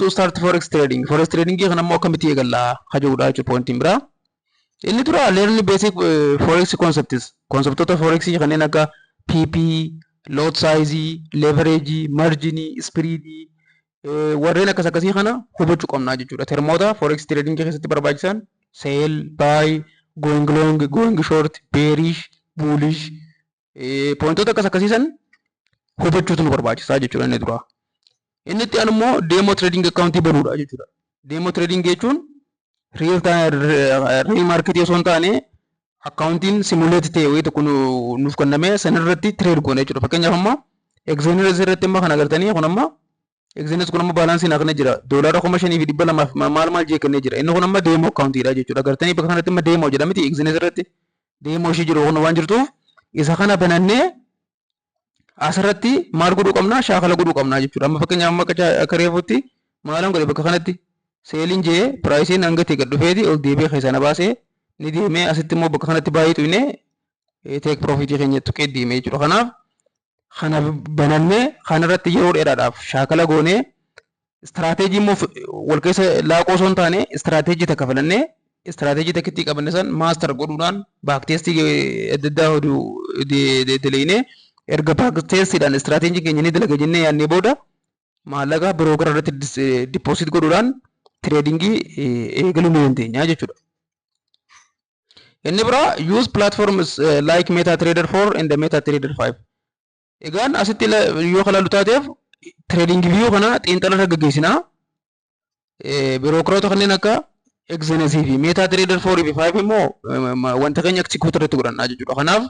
to start forex trading kana mo kamiti egalla hajuda chu point imbra inni dura learn basic forex concept to forex kana naga pp lot size leverage margin spread warreen akkasii kana hubachuu qabna jechuudha termoota forex trading keessatti barbaachisan sell buy going long going short bearish bullish pointota akkasii san hubachuutu nu barbaachisa jechuudha inni dura. Inni itti aanu immoo demo trading account banuudha jechuudha. Demo trading jechuun real market osoo hin taane accountiin simulate ta'e wayii tokko nuuf kenname sanarratti trade goona jechuudha. Fakkeenyaaf amma Exenes irratti amma kan agartanii kun amma Exenes kun amma baalaansiin akkana jira. $5,200 maal jee kennee jira. Inni kun amma demo accountidha jechuudha. Agartanii bakka kanatti amma demo jedha miti Exenes irratti demo ishee jiru kun waan jirtuuf isa kana banannee asirratti maal godhuu qabna shaakala godhuu qabna jechuudha. Amma fakkeenyaaf amma akka reefutti maalan godhe bakka kanatti seeliin jee piraayisiin hanga ta'e gad dhufeeti ol deebi'ee keessaa na baasee ni deemee asitti immoo bakka kanatti baay'ee tuyne teek piroofitii keenya tuqee deemee jechuudha. Kanaaf kana banannee kanarratti yeroo dheeraadhaaf shaakala goonee istiraateejii immoo wal keessa laaqoo osoo hin taane istiraateejii takka filannee istiraateejii takkitti qabanne san maastar godhuudhaan baakteestii adda addaa daleeynee erga baakteestiidhaan istiraateejii keenya ni dalaga jennee yaadnee booda maallaqa birookara irratti dippoosit godhuudhaan tireedingii eegaluu ni dandeenya jechuudha. Inni biraa use platforms like MetaTrader 4 and MetaTrader 5. Egaan asitti yoo kalaalu taateef tireedingii viyuu kana xiinxala irra gaggeessinaa birookaraota kanneen akka Exenes fi MetaTrader 4 fi 5 immoo wanta keenya execute irratti godhannaa jechuudha. Kanaaf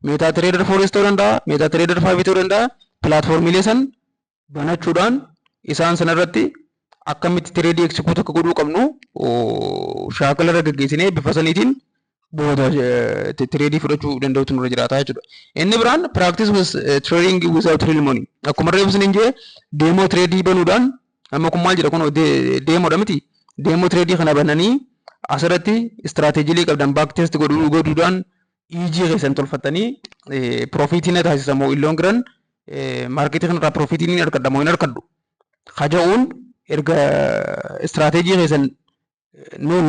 MetaTrader 4 ta'uu danda'a, MetaTrader 5 ta'uu danda'a. Pilaatfoormiilee san banachuudhaan isaan sanarratti akkamitti tireedii execute akka godhuu qabnu shaakala irra gaggeessinee bifa saniitiin booda tireedii fudhachuu danda'utu nurra jiraata jechuudha. Inni biraan practice with trading without real money. Akkuma reefus ni jee demo tireedii banuudhaan amma kun maal jedha kun deemoodha miti. Demo tireedii kana bananii asirratti istiraateejiilee qabdan baak test godhuudhaan EG keessan tolfatanii piroofitiin taasisamoo illoon giran maarketii kanarraa piroofitiin ni argadhamoo hin argadhu. Haja'uun erga istiraateejii keessan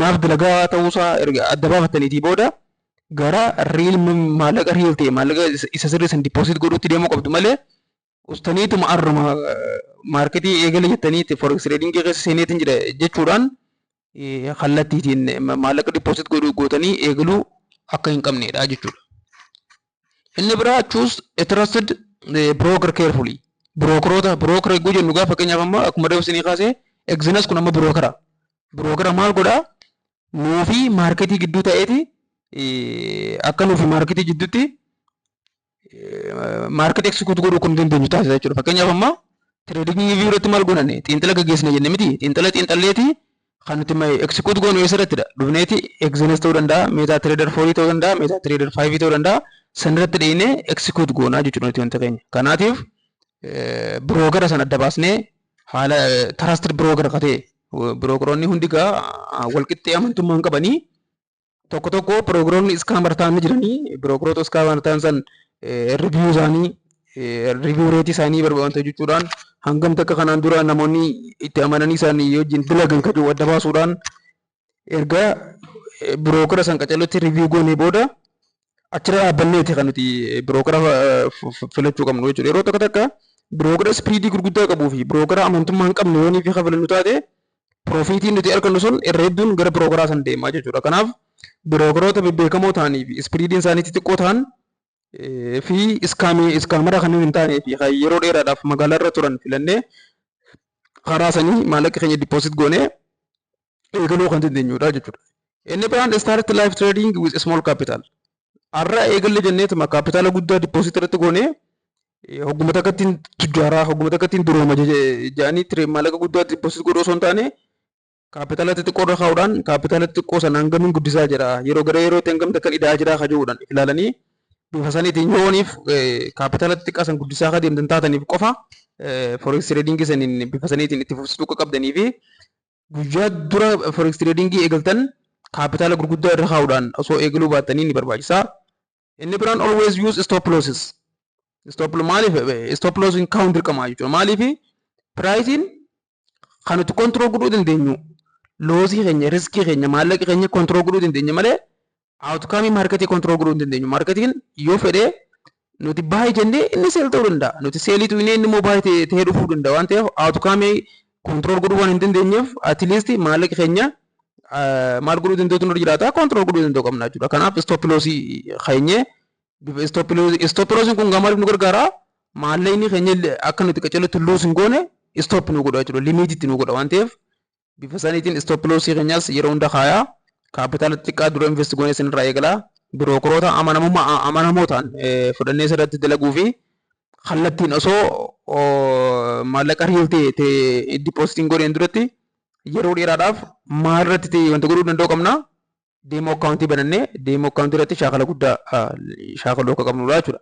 naaf dalagaa ta'uusaa erga adda baafataniitii booda gara riil maallaqa riil ta'e maallaqa isa sirrii san dippoosit godhuutti deemuu qabdu malee ustaniituma arruma maarketii eegala jettanii forex trading keessa seeneetiin jira jechuudhaan kallattiitiin maallaqa dippoosit gootanii eegaluu akka hin qabnedha jechuudha. Inni biraa choose a trusted broker carefully. Broker eeguu jennu gaafa fakkeenyaaf amma akkuma deebisanii kaasee Exenes kun amma brookara. Brookara maal godhaa? Nuufi maarketii gidduu ta'eeti akka nuufi maarketii gidduutti maarketii execute godhuu kan dandeenyu taasisa jechuudha. Fakkeenyaaf amma tireedingii viyuu irratti maal goonanne xiinxala gaggeessina jenne miti. Xiinxalleeti kan nuti execute goonu eessarrattidha. Dhufneeti Exenes ta'uu danda'a, MetaTrader 4 ta'uu danda'a, MetaTrader 5 ta'uu danda'a. Sanirratti dhiinee execute goonaa jechuudha nuti wanta keenya. Kanaatiif brookara sana adda baasnee haala trusted broker akka ta'e brookoroonni hundi gaa walqixxee amantummaa hin qabanii tokko brookoroonni iskaamar ta'anii jiranii brookoroota iskaamar ta'an san review isaanii review reetii isaanii barbaadanta jechuudhaan hangam takka kanaan dura namoonni itti amananii isaanii wajjin dalagan kadhu adda baasuudhaan erga brookora san qacalutti review goonee booda achirra dhaabbanneeti kan nuti brookara filachuu qabnu jechuudha. Yeroo takka brookara ispiriidii gurguddaa qabuu fi brookara amantummaa hin qabne yoonii fi kafalannu taate piroofiitiin nuti argannu sun irra hedduun gara brookaraa san deemaa jechuudha. Kanaaf brookoroota bebbeekamoo ta'anii fi ispiriidiin isaanii xixiqqoo ta'an fi iskaamara kanneen hin taanee fi yeroo dheeraadhaaf magaalaa irra turan filannee karaa sanii maallaqa keenya dippoosit goonee eegaluu kan dandeenyudha jechuudha. Inni biraan start live trading with small capital. Arra eegalle jenneetuma kaapitaala guddaa dippoosit irratti goonee hogguma takkattiin tujjaaraa hogguma takkattiin durooma jedhanii maallaqa guddaa dippoosit godhuu osoo hin taane kaapitaala xixiqqoo irra kaa'uudhaan kaapitaala xixiqqoo sana hangamiin guddisaa jira yeroo gara yerootti hangam takkan idaa jira kajuudhaan ilaalanii bifa saniitiin yooniif kaapitaala xixiqqaa san guddisaa akka deemtan taataniif qofa forex trading saniin bifa saniitiin itti fufsituu akka qabdanii fi guyyaa dura forex trading eegaltan kaapitaala gurguddaa irra kaa'uudhaan osoo eegaluu baattanii ni barbaachisa. Inni biraan always use stop losses. Stop loss in counter qamaa jechuudha. Maaliif piraayisiin kan nuti control godhuu dandeenyu loosii keenya riskii keenya maallaqa keenya control godhuu dandeenya malee outcome marketii control godhuu hin dandeenyu. Marketiin yoo fedhee nuti baay'ee jennee inni seel ta'uu danda'a. Nuti seelitu inni immoo baay'ee ta'ee dhufuu danda'a waan ta'eef outcome control godhuu waan hin dandeenyeef at least maallaqa keenya maal godhuu danda'utu nurra jiraata control godhuu danda'u qabna jechuudha. Kanaaf stop lossii keenyee stop lossiin kun maaliif nu gargaara? Maallaqni keenya akka nuti qacalutti loos hin goone stop nu godha jechuudha. Limititti nu godha waan ta'eef bifa saniitiin stop lossii keenyas yeroo hunda kaayaa kaapitaala xiqqaa dura invest goonee isinirraa eegala. Birookeroota amanamoo ta'an fudhannee irratti dalaguu fi kallattiin osoo maallaqa riil ta'e dipoositiin godheen duratti yeroo dheeraadhaaf maal irratti ta'e wanta godhuu danda'u qabna. Deemoo akkaawuntii banannee deemoo akkaawuntii irratti shaakala guddaa shaakaluu akka qabnudha jechuudha.